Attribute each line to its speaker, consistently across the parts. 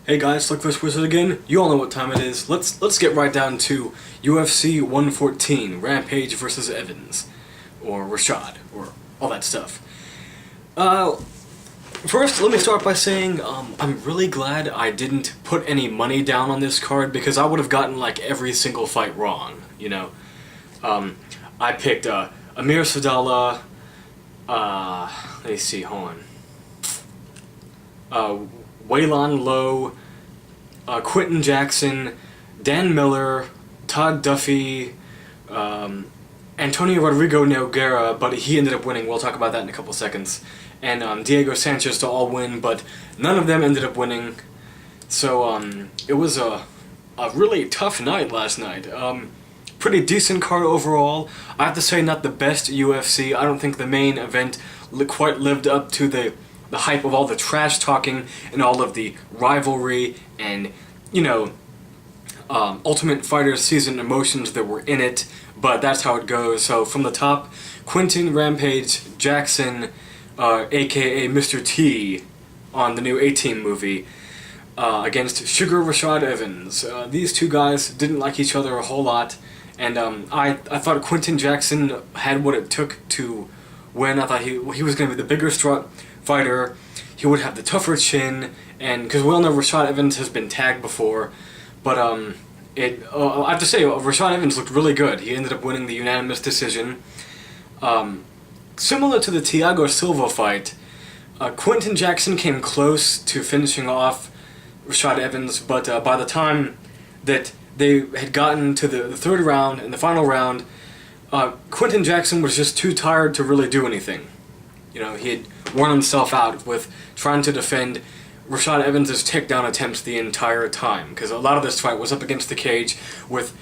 Speaker 1: Hey guys, Slickfish Wizard again. You all know what time it is. Let's get right down to UFC 114, Rampage versus Evans, or Rashad, or all that stuff. First, let me start by saying I'm really glad I didn't put any money down on this card because I would have gotten like every single fight wrong. You know, I picked Amir Sadallah. Let me see. Hold on. Waylon Lowe, Quentin Jackson, Dan Miller, Todd Duffy, Antonio Rodrigo Nogueira, but he ended up winning. We'll talk about that in a couple seconds. And Diego Sanchez to all win, but none of them ended up winning. So it was a really tough night last night. Pretty decent card overall. I have to say, not the best UFC. I don't think the main event quite lived up to the hype of all the trash talking and all of the rivalry and, you know, Ultimate Fighter season emotions that were in it, but that's how it goes. So from the top, Quentin Rampage Jackson, aka Mr. T, on the new A-Team movie, against Sugar Rashad Evans. These two guys didn't like each other a whole lot, and I thought Quentin Jackson had what it took to win. I thought he was going to be the bigger fighter. He would have the tougher chin, and because we all know Rashad Evans has been tagged before, but I have to say, Rashad Evans looked really good. He ended up winning the unanimous decision. Similar to the Thiago Silva fight, Quentin Jackson came close to finishing off Rashad Evans, but by the time that they had gotten to the third round and the final round, Quentin Jackson was just too tired to really do anything. You know, he had worn himself out with trying to defend Rashad Evans' takedown attempts the entire time, because a lot of this fight was up against the cage with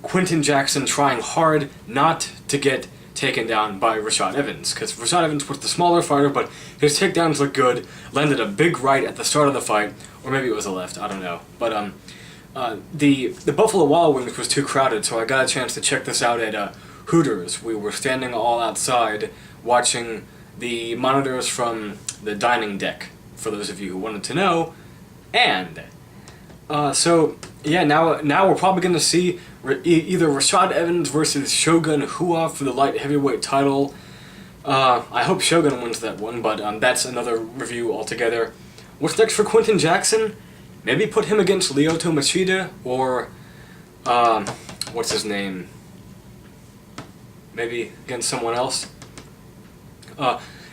Speaker 1: Quentin Jackson trying hard not to get taken down by Rashad Evans, because Rashad Evans was the smaller fighter, but his takedowns looked good, landed a big right at the start of the fight, or maybe it was a left, I don't know, but the Buffalo Wild Wings was too crowded, so I got a chance to check this out at Hooters. We were standing all outside watching the monitors from the dining deck, for those of you who wanted to know, and so yeah, now we're probably going to see either Rashad Evans versus Shogun Rua for the light heavyweight title. I hope Shogun wins that one, but that's another review altogether. What's next for Quentin Jackson? Maybe put him against Lyoto Machida, or what's his name? Maybe against someone else.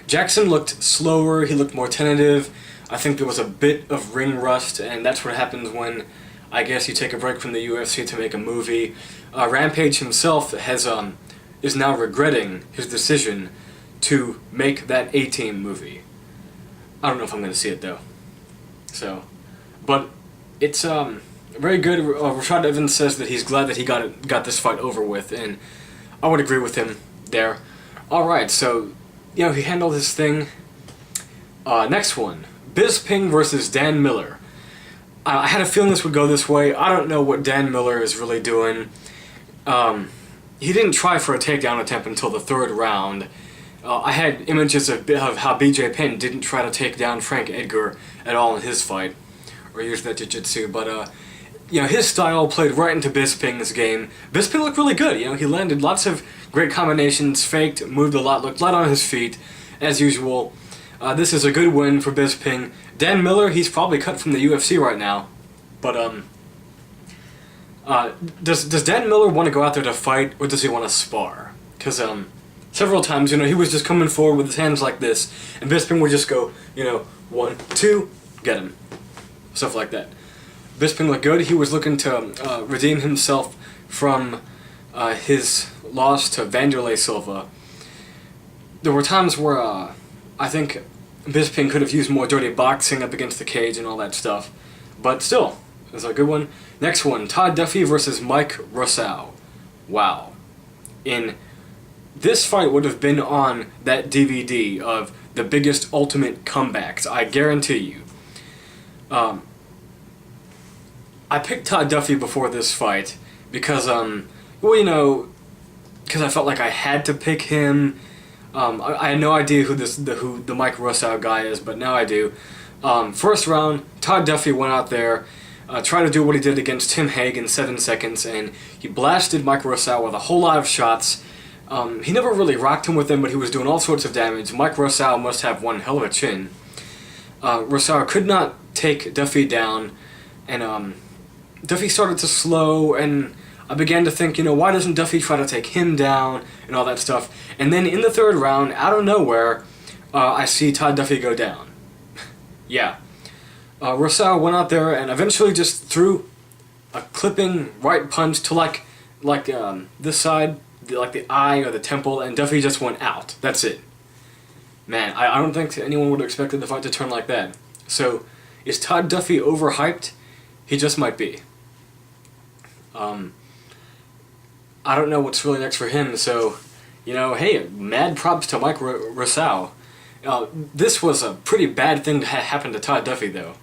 Speaker 1: Jackson looked slower, he looked more tentative. I think there was a bit of ring rust, and that's what happens when, I guess, you take a break from the UFC to make a movie. Rampage himself is now regretting his decision to make that A-Team movie. I don't know if I'm going to see it, though. So, but it's very good. Rashad Evans says that he's glad that he got this fight over with, and I would agree with him there. Alright, so, you know, he handled his thing. Next one, Bisping versus Dan Miller. I had a feeling this would go this way. I don't know what Dan Miller is really doing. He didn't try for a takedown attempt until the third round. I had images of how BJ Penn didn't try to take down Frank Edgar at all in his fight, or use that jiu-jitsu, but you know, his style played right into Bisping's game. Bisping looked really good. You know, he landed lots of great combinations, faked, moved a lot, looked light on his feet, as usual. This is a good win for Bisping. Dan Miller, he's probably cut from the UFC right now, but does Dan Miller want to go out there to fight, or does he want to spar? Because several times, you know, he was just coming forward with his hands like this, and Bisping would just go, you know, 1, 2, get him, stuff like that. Bisping looked good. He was looking to redeem himself from his loss to Vanderlei Silva. There were times where I think Bisping could have used more dirty boxing up against the cage and all that stuff, but still, it was a good one. Next one, Todd Duffy versus Mike Russow. Wow. This fight would have been on that DVD of the biggest ultimate comebacks, I guarantee you. I picked Todd Duffy before this fight because, well, you know, because I felt like I had to pick him. I had no idea who the Mike Russow guy is, but now I do. First round, Todd Duffy went out there, tried to do what he did against Tim Hague in 7 seconds, and he blasted Mike Russow with a whole lot of shots. He never really rocked him with them, but he was doing all sorts of damage. Mike Russow must have one hell of a chin. Russow could not take Duffy down, and Duffy started to slow, and I began to think, why doesn't Duffy try to take him down, and all that stuff. And then in the third round, out of nowhere, I see Todd Duffy go down. Yeah. Russow went out there and eventually just threw a clipping right punch to like this side, like the eye or the temple, and Duffy just went out. That's it. Man, I don't think anyone would have expected the fight to turn like that. So, is Todd Duffy overhyped? He just might be. I don't know what's really next for him, so, hey, mad props to Mike Russow. This was a pretty bad thing to happen to Todd Duffy, though.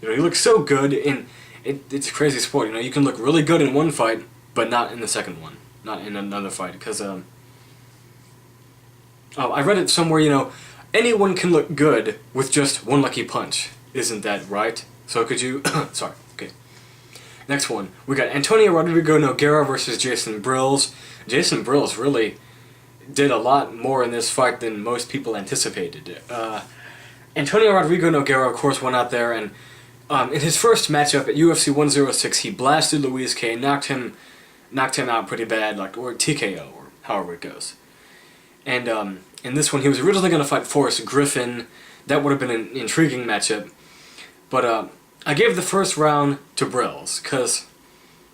Speaker 1: He looks so good, and it's a crazy sport. You can look really good in one fight, but not in the second one. Not in another fight, because, I read it somewhere, anyone can look good with just one lucky punch. Isn't that right? So could you... Sorry, okay. Next one. We got Antonio Rodrigo Nogueira versus Jason Brills. Jason Brills really did a lot more in this fight than most people anticipated. Antonio Rodrigo Nogueira, of course, went out there, and in his first matchup at UFC 106, he blasted Luis K, knocked him out pretty bad, or TKO, or however it goes. And in this one, he was originally going to fight Forrest Griffin. That would have been an intriguing matchup. But I gave the first round to Brills, because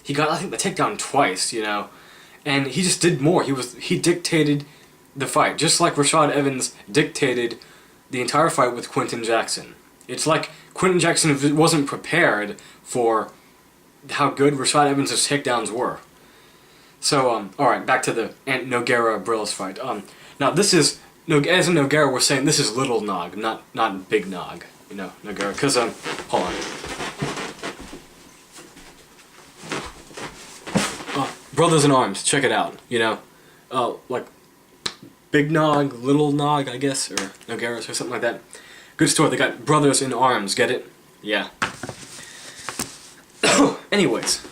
Speaker 1: he got, I think, the takedown twice, and he just did more. He dictated the fight, just like Rashad Evans dictated the entire fight with Quinton Jackson. It's like Quinton Jackson wasn't prepared for how good Rashad Evans' takedowns were. So, alright, back to the Nogueira-Brills fight. Now this is, as in Nogueira, we're saying this is Little Nog, not Big Nog, Nogueira, because, hold on. Brothers in Arms, check it out, like Big Nog, Little Nog, I guess, or Nogueira's or something like that. Good story, they got Brothers in Arms, get it? Yeah. Anyways,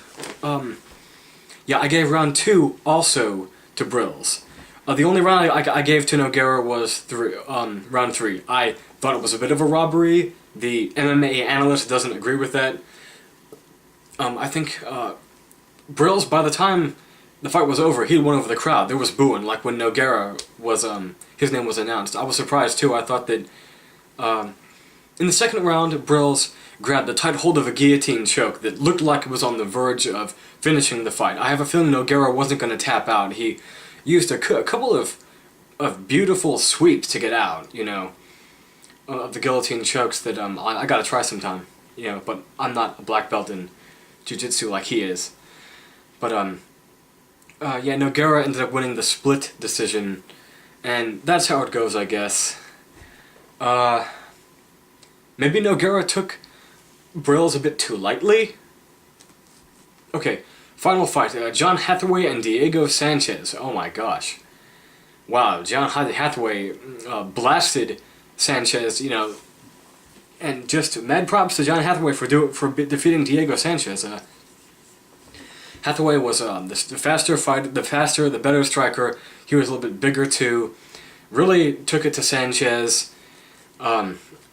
Speaker 1: yeah, I gave round 2 also to Brills. The only round I gave to Nogueira was round 3. I thought it was a bit of a robbery. The MMA analyst doesn't agree with that. I think Brills, by the time the fight was over, he'd won over the crowd. There was booing, like when Nogueira was, his name was announced. I was surprised too. I thought that in the second round, Brills grabbed a tight hold of a guillotine choke that looked like it was on the verge of finishing the fight. I have a feeling Nogueira wasn't going to tap out. He used a couple of beautiful sweeps to get out, of the guillotine chokes that I got to try sometime, but I'm not a black belt in jiu-jitsu like he is. But yeah, Nogueira ended up winning the split decision, and that's how it goes, I guess. Maybe Nogueira took Brills a bit too lightly? Okay, final fight. John Hathaway and Diego Sanchez. Oh my gosh. Wow, John Hathaway blasted Sanchez, and just mad props to John Hathaway for defeating Diego Sanchez. Hathaway was the faster fighter, the better striker. He was a little bit bigger too. Really took it to Sanchez.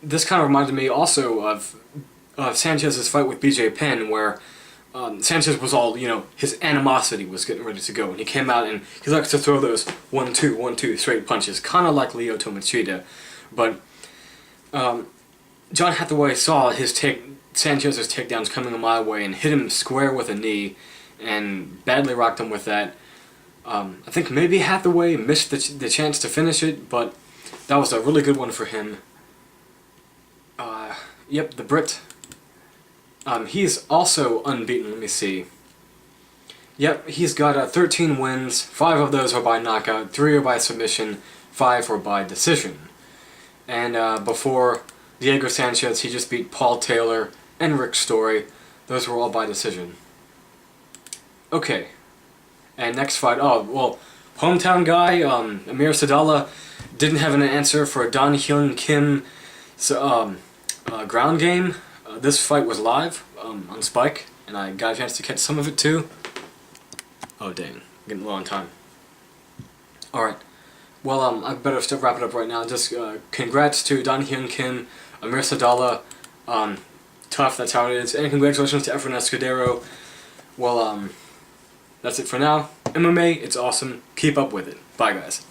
Speaker 1: This kind of reminded me also of Sanchez's fight with BJ Penn, where Sanchez was all, his animosity was getting ready to go, and he came out and he likes to throw those 1-2, 1-2 straight punches, kind of like Lyoto Machida. But John Hathaway saw Sanchez's takedowns coming a mile away and hit him square with a knee, and badly rocked him with that. I think maybe Hathaway missed the chance to finish it, but that was a really good one for him. Yep, the Brit. He's also unbeaten, let me see. Yep, he's got 13 wins, 5 of those are by knockout, 3 are by submission, 5 are by decision. And before Diego Sanchez, he just beat Paul Taylor and Rick Story. Those were all by decision. Okay, and next fight, hometown guy, Amir Sadallah, didn't have an answer for Don Hyun Kim, so, ground game. This fight was live on Spike, and I got a chance to catch some of it too. Oh dang, getting low on time. Alright, well I better still wrap it up right now. Just congrats to Don Hyun Kim, Amir Sadala, tough, that's how it is, and congratulations to Efren Escudero. Well that's it for now. MMA, it's awesome. Keep up with it. Bye guys.